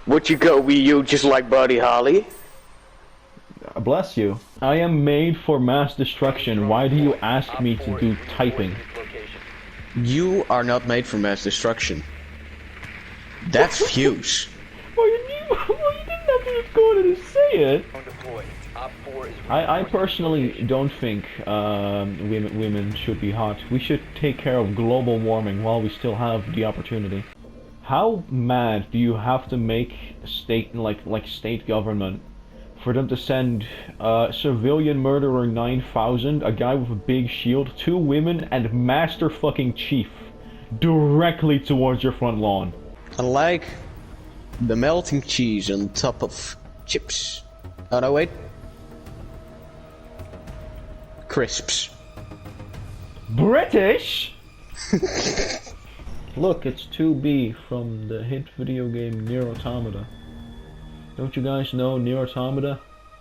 Would you go Wii U just like Buddy Holly? Bless you. I am made for mass destruction. Why do you ask me to do typing? You are not made for mass destruction. That's Fuse. Well, you didn't have to just go ahead and say it. I personally don't think women should be hot. We should take care of global warming while we still have the opportunity. How mad do you have to make state state government for them to send civilian murderer 9000, a guy with a big shield, 2 women, and Master fucking Chief directly towards your front lawn? I like the melting cheese on top of chips. Oh no, wait. Crisps. British? Look, it's 2B from the hit video game Nier Automata. Don't you guys know Nier Automata?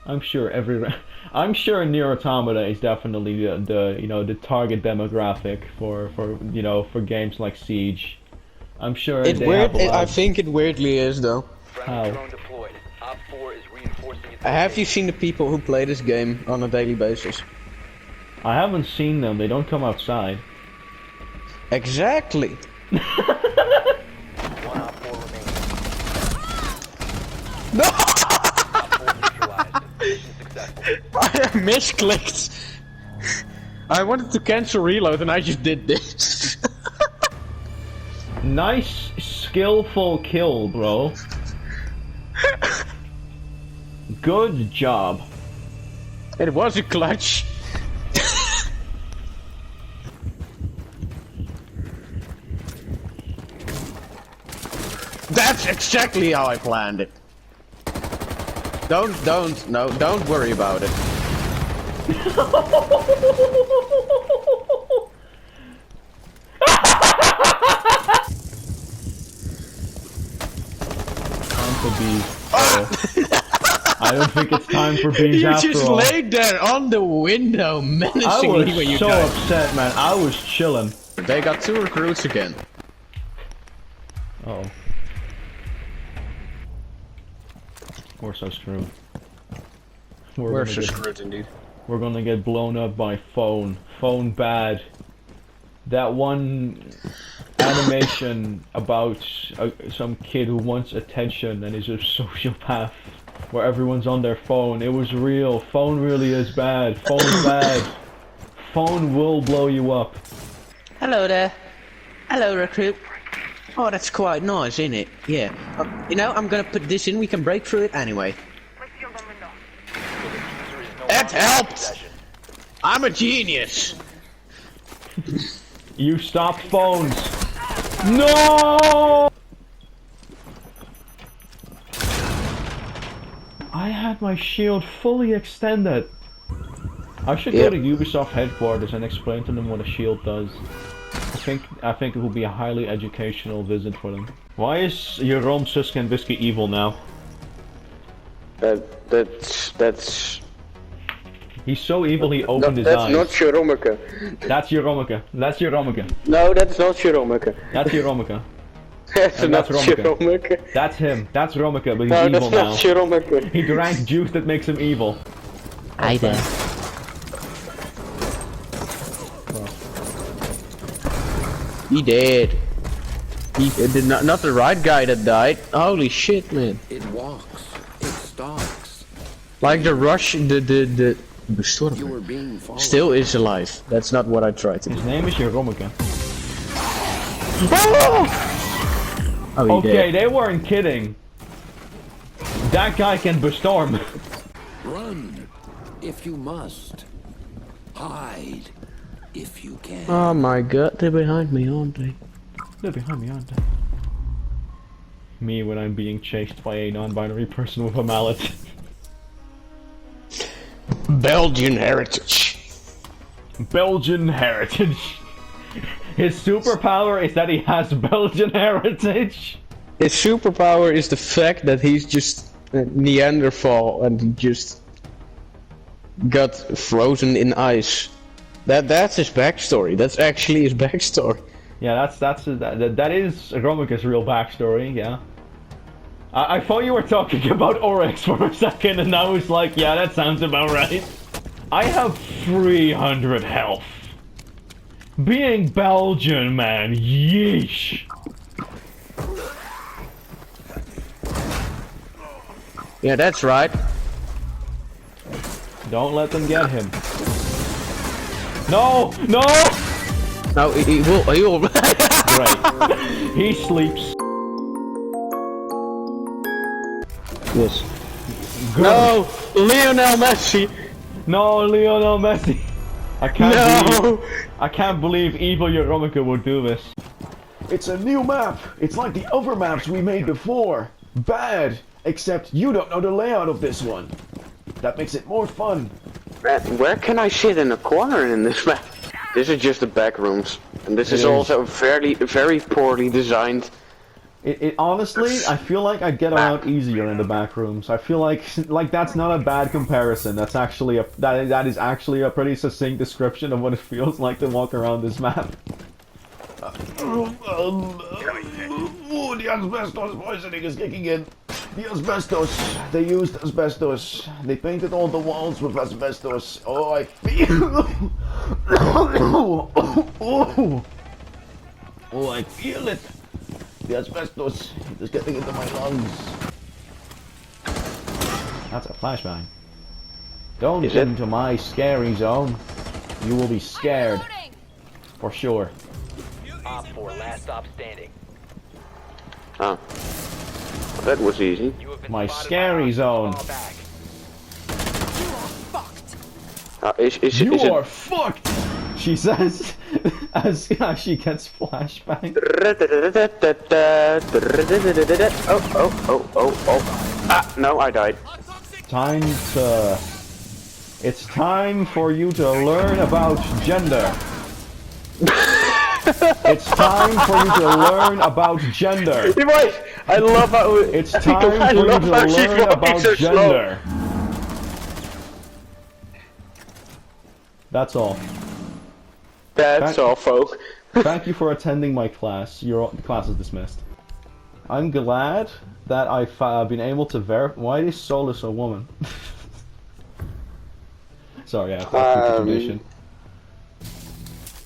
I'm sure Nier Automata is definitely the target demographic for games like Siege. I'm sure I think it weirdly is though. How? Have you seen the people who play this game on a daily basis? I haven't seen them. They don't come outside. Exactly. No! I misclicked. I wanted to cancel reload and I just did this. Nice, skillful kill, bro. Good job. It was a clutch. That's exactly how I planned it. Don't worry about it. Time for bees. I don't think it's time for bees after all. You just laid there on the window menacingly when you died. I was so upset, man. I was chilling. They got 2 recruits again. Oh. We're so screwed. We're so screwed indeed. We're gonna get blown up by phone. Phone bad. That one animation about some kid who wants attention and is a sociopath, where everyone's on their phone. It was real. Phone really is bad. Phone's bad. Phone will blow you up. Hello there. Hello, recruit. Oh, that's quite nice, isn't it? Yeah. You know, I'm gonna put this in. We can break through it anyway. That helped! I'm a genius! You stopped phones! No! I had my shield fully extended. I should go to Ubisoft headquarters and explain to them what a shield does. I think it will be a highly educational visit for them. Why is Jeroen Suske Biscuit evil now? That's... He's so evil he opened his eyes. That's not Jeromeke. That's Jeromeke. That's Jeromeke. No, that's not Jeromeke. That's Jeromeke. That's not Jeromeke. That's him. That's Romeke, but he's no, evil now. That's not Jeromeke. He drank juice that makes him evil. Hi there. He did. He did not the right guy that died. Holy shit, man. It walks. It stalks. Like the rush, the storm You were being followed. still is alive. That's not what I tried to do. His name is Jeromeke. Oh, he Okay, did. they weren't kidding. That guy can bestorm. Run, if you must. Hide, if you can. Oh my god, they're behind me, aren't they? They're behind me, aren't they? Me when I'm being chased by a non-binary person with a mallet. Belgian heritage. Belgian heritage. His superpower is that he has Belgian heritage. His superpower is the fact that he's just a Neanderthal and he just got frozen in ice. That's his backstory. That's actually his backstory. Yeah, that is Romeke's real backstory. Yeah. I thought you were talking about Oryx for a second, and I was like, yeah, that sounds about right. I have 300 health. Being Belgian, man, yeesh. Yeah, that's right. Don't let them get him. No! No! No, he will. Great. He sleeps. Yes. Good. No! Lionel Messi! No, Lionel Messi! I can't believe evil Yaromika would do this. It's a new map! It's like the other maps we made before! Bad! Except you don't know the layout of this one. That makes it more fun. Man, where can I sit in a corner in this map? This is just the back rooms. And this is also very poorly designed. It honestly, I feel like I get around easier in the back rooms. I feel like that's not a bad comparison. That's actually that is actually a pretty succinct description of what it feels like to walk around this map. Oh, the asbestos poisoning is kicking in. The asbestos. They used asbestos. They painted all the walls with asbestos. Oh, I feel. Oh, I feel it. The asbestos is getting into my lungs. That's a flashbang. Don't get into my scary zone. You will be scared. For sure. Op 4, last stop standing. Oh. Well, that was easy. My scary zone. You are fucked! She says as she gets flashbang. Oh. Ah, no, I died. It's time for you to learn about gender. It's time for you to learn about gender. I love how it's time for you to learn about gender. That's all. That's all, folk. Thank you for attending my class. The class is dismissed. I'm glad that I've been able to verify. Why is Solus a woman? Sorry, I have to tradition.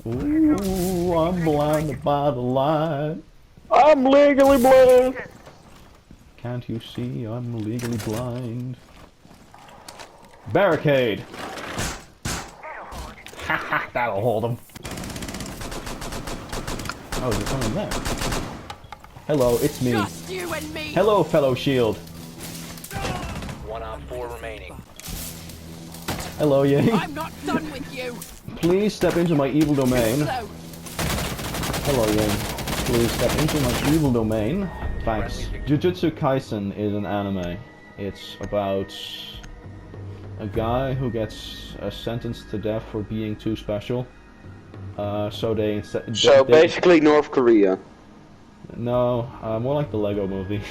Ooh, I'm blinded by the light. I'm legally blind. Can't you see I'm legally blind? Barricade. Haha, that'll hold him. Oh, is there someone there? Hello, it's me. Just you and me. Hello, fellow shield. 1 Op 4 remaining. Hello, Yang. I'm not done with you. Please step into my evil domain. So, Hello, Yang. Please step into my evil domain. Thanks. Jujutsu Kaisen is an anime. It's about a guy who gets sentenced to death for being too special. So basically North Korea. No, more like the Lego movie.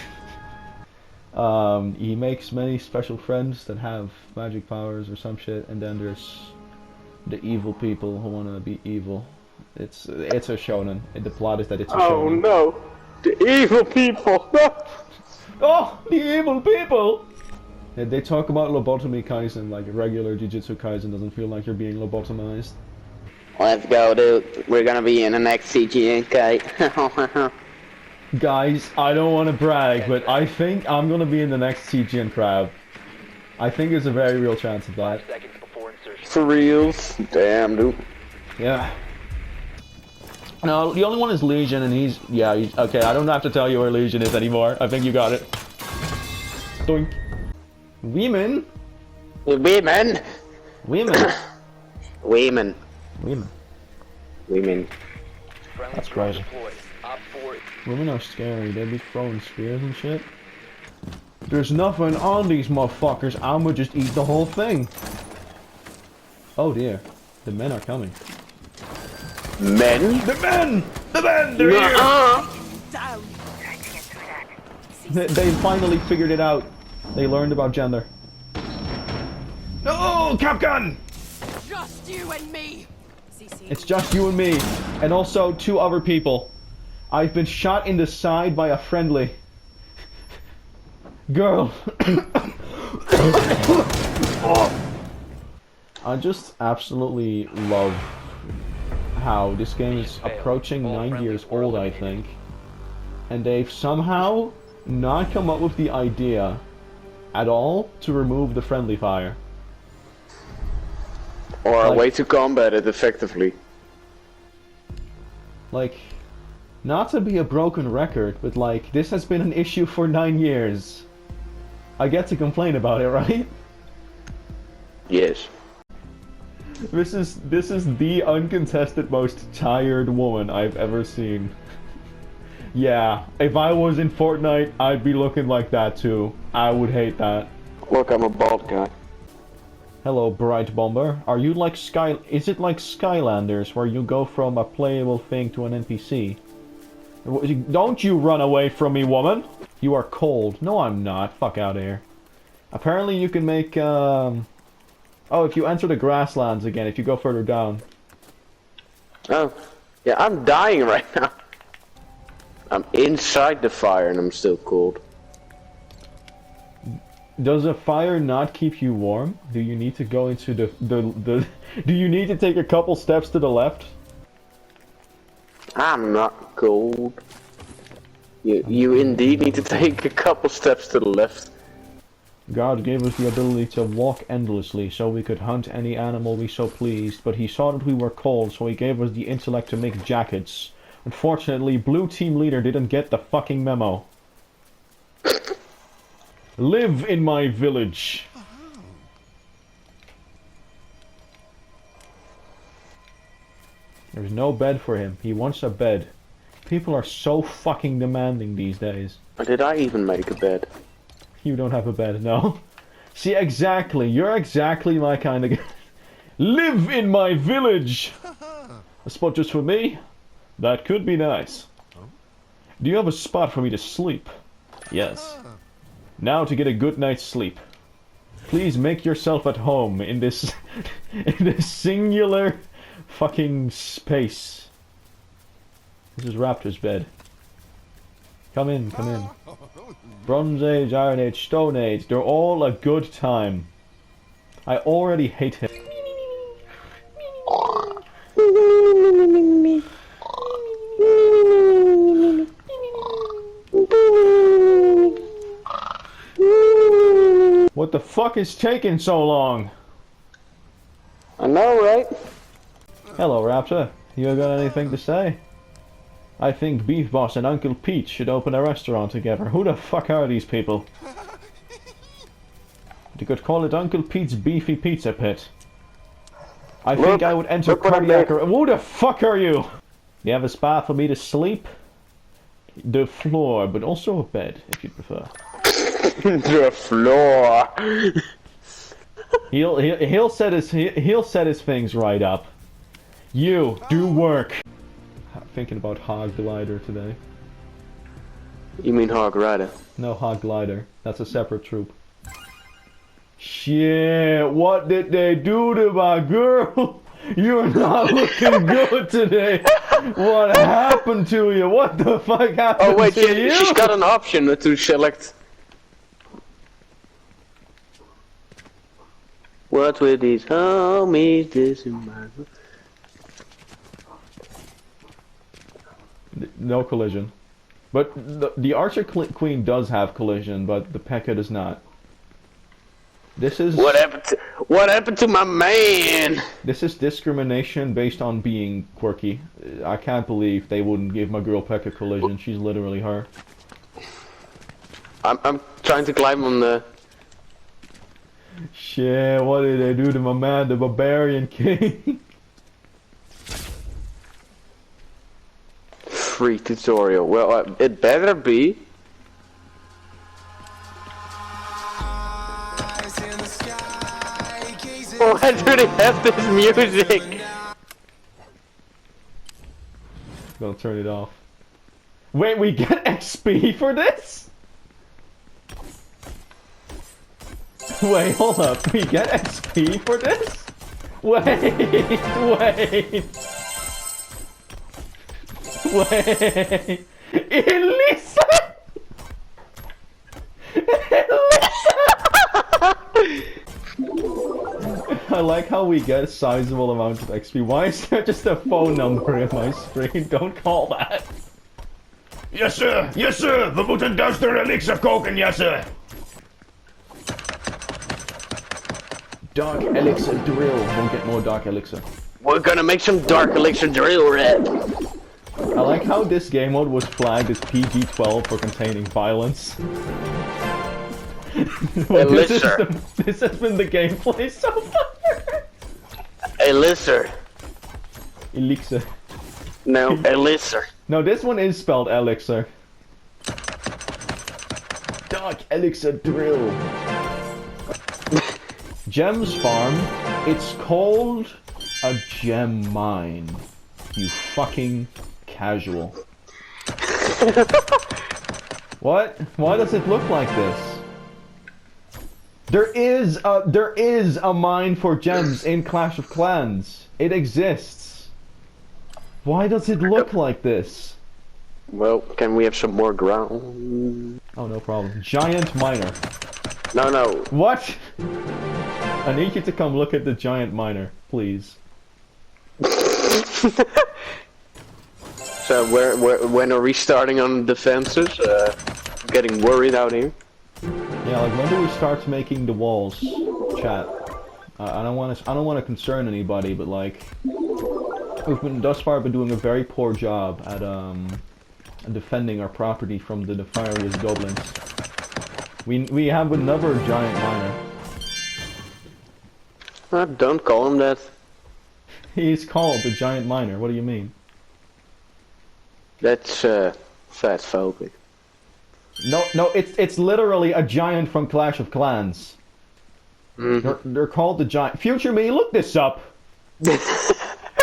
He makes many special friends that have magic powers or some shit, and then there's the evil people who want to be evil. It's a shonen. The plot is that it's a shonen. Oh no, the evil people! Oh, the evil people! They talk about lobotomy Kaisen like regular Jujutsu Kaisen doesn't feel like you're being lobotomized. Let's go, dude. We're gonna be in the next CGNK. Guys, I don't want to brag, but I think I'm gonna be in the next CG and Krab. I think there's a very real chance of that. 5 seconds before insertion. For reals? Damn, dude. Yeah. No, the only one is Legion, and he's okay. I don't have to tell you where Legion is anymore. I think you got it. Doink. Women. Women. Women. Women. Women. Women. Friendly That's drone crazy. deployed. Op 4. Women are scary. They be throwing spears and shit. There's nothing on these motherfuckers. I'ma just eat the whole thing. Oh dear. The men are coming. Men? The men! The men! They're here! down. They finally figured it out. They learned about gender. No! Capgun! Just you and me. It's just you and me. And also 2 other people. I've been shot in the side by a friendly. Girl! I just absolutely love how this game is approaching 9 years old, I think. And they've somehow not come up with the idea at all to remove the friendly fire. Or a Like- way to combat it effectively. Like, not to be a broken record, but like, this has been an issue for 9 years. I get to complain about it, right? Yes. This is the uncontested most tired woman I've ever seen. Yeah, if I was in Fortnite, I'd be looking like that too. I would hate that. Look, I'm a bald guy. Hello, Bright Bomber. Are you like is it like Skylanders, where you go from a playable thing to an NPC? Don't you run away from me, woman! You are cold. No, I'm not. Fuck out of here. Apparently you can make, oh, if you enter the grasslands again, if you go further down. Oh. Yeah, I'm dying right now. I'm inside the fire and I'm still cold. Does a fire not keep you warm? Do you need to go into the do you need to take a couple steps to the left? I'm not cold. You indeed need to take a couple steps to the left. God gave us the ability to walk endlessly so we could hunt any animal we so pleased, but he saw that we were cold, so he gave us the intellect to make jackets. Unfortunately, Blue Team Leader didn't get the fucking memo. Live in my village. There's no bed for him. He wants a bed. People are so fucking demanding these days. Or did I even make a bed? You don't have a bed, no? See, exactly. You're exactly my kind of guy. Live in my village! A spot just for me? That could be nice. Do you have a spot for me to sleep? Yes. Now to get a good night's sleep. Please make yourself at home in this in this singular fucking space. This is Raptor's bed. Come in, come in. Bronze Age, Iron Age, Stone Age, they're all a good time. I already hate him. What the fuck is taking so long? I know, right? Hello, Raptor. You got anything to say? I think Beef Boss and Uncle Pete should open a restaurant together. Who the fuck are these people? You could call it Uncle Pete's Beefy Pizza Pit. I think I would enter look what I cardiac made. arrest. Who the fuck are you? You have a spot for me to sleep? The floor, but also a bed, if you prefer. The floor. He'll set his things right up. You do work. Thinking about Hog Glider today. You mean Hog Rider? No, Hog Glider. That's a separate troop. Shit, what did they do to my girl? You're not looking good today. What happened to you? What the fuck happened Oh wait, to you? she's got an option to select. What with these homies, this in my... No collision. But the Archer Queen does have collision, but the P.E.K.K.A. does not. This is... What happened to my man? This is discrimination based on being quirky. I can't believe they wouldn't give my girl P.E.K.K.A. collision. She's literally her. I'm trying to climb on the... Shit, what did they do to my man, the Barbarian King? Free tutorial. Well, it better be. Why do they have this music? Gonna turn it off. Wait, we get XP for this? Wait, hold up. We get XP for this? Wait, wait. Wait. Elisa! I like how we get a sizable amount of XP. Why is there just a phone number in my screen? Don't call that. Yes sir, yes sir, we moeten duister elixir koken, yes sir. Dark elixir drill. Won't get more dark elixir. We're gonna make some dark elixir drill, Red. I like how this game mode was flagged as PG-12 for containing violence. Well, Elixir. This has been the gameplay so far. Elixir. Elixir. No, elixir. No, this one is spelled elixir. Dark elixir drill. Gems farm. It's called a gem mine. You fucking casual. What? Why does it look like this? There is a mine for gems in Clash of Clans. It exists. Why does it look like this? Well, can we have some more ground? Oh, no problem. Giant miner. No, no. What? I need you to come look at the giant miner, please. So when are we starting on defenses? I'm getting worried out here. Yeah, like when do we start making the walls, chat? I don't want to concern anybody, but like we've been thus far been doing a very poor job at defending our property from the nefarious goblins. We have another giant miner. Don't call him that. He's called the giant miner. What do you mean? That's fatphobic. No, it's literally a giant from Clash of Clans. They're called the giant. Future me, look this up.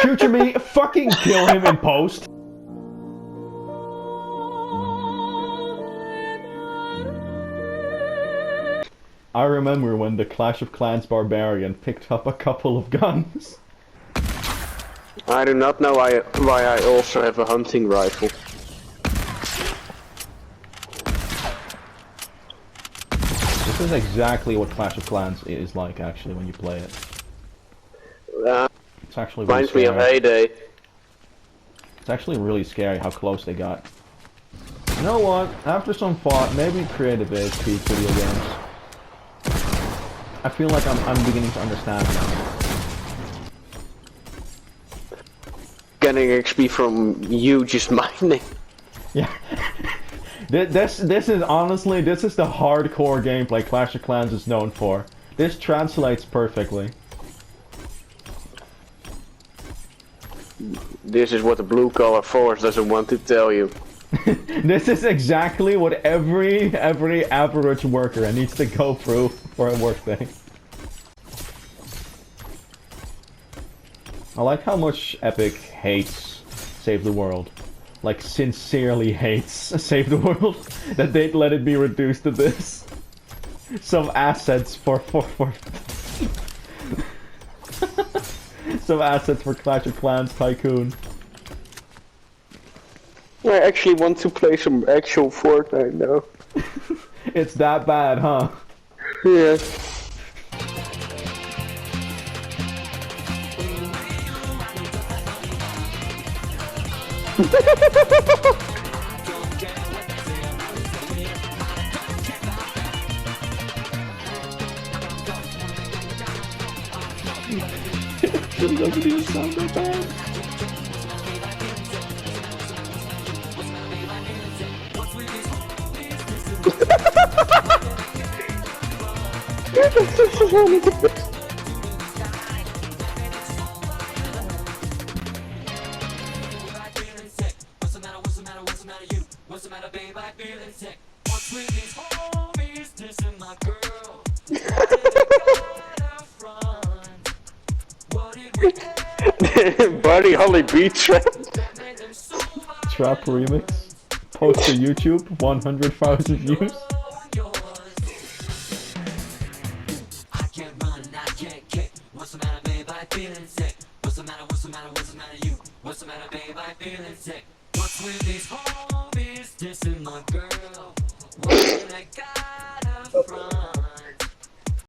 Future me, fucking kill him in post. I remember when the Clash of Clans barbarian picked up a couple of guns. I do not know why I also have a hunting rifle. This is exactly what Clash of Clans is like, actually, when you play it. It's actually really Reminds me of scary. Heyday. It's actually really scary how close they got. You know what? After some thought, maybe creative is peak video games. I feel like I'm beginning to understand now. Getting XP from you just mining. Yeah. This is honestly, this is the hardcore gameplay Clash of Clans is known for. This translates perfectly. This is what the blue collar force doesn't want to tell you. This is exactly what every average worker needs to go through for a workday. I like how much Epic hates Save the World. Like, sincerely hates Save the World. That they'd let it be reduced to this. Some assets for some assets for Clash of Clans Tycoon. I actually want to play some actual Fortnite now. It's that bad, huh? Yeah. It doesn't even sound that bad. What's the matter, babe? I feeling sick. What's with these homies dissing my girl? What did we Buddy Holly Beat Trap. Trap remix. Post to YouTube. 100,000 views. I can't run, I can't kick. What's the matter, babe? I feeling sick. What's the matter? What's the matter? What's the matter, you? What's the matter, babe? I feeling sick. What's with these homies dissing my girl? What did I got her from?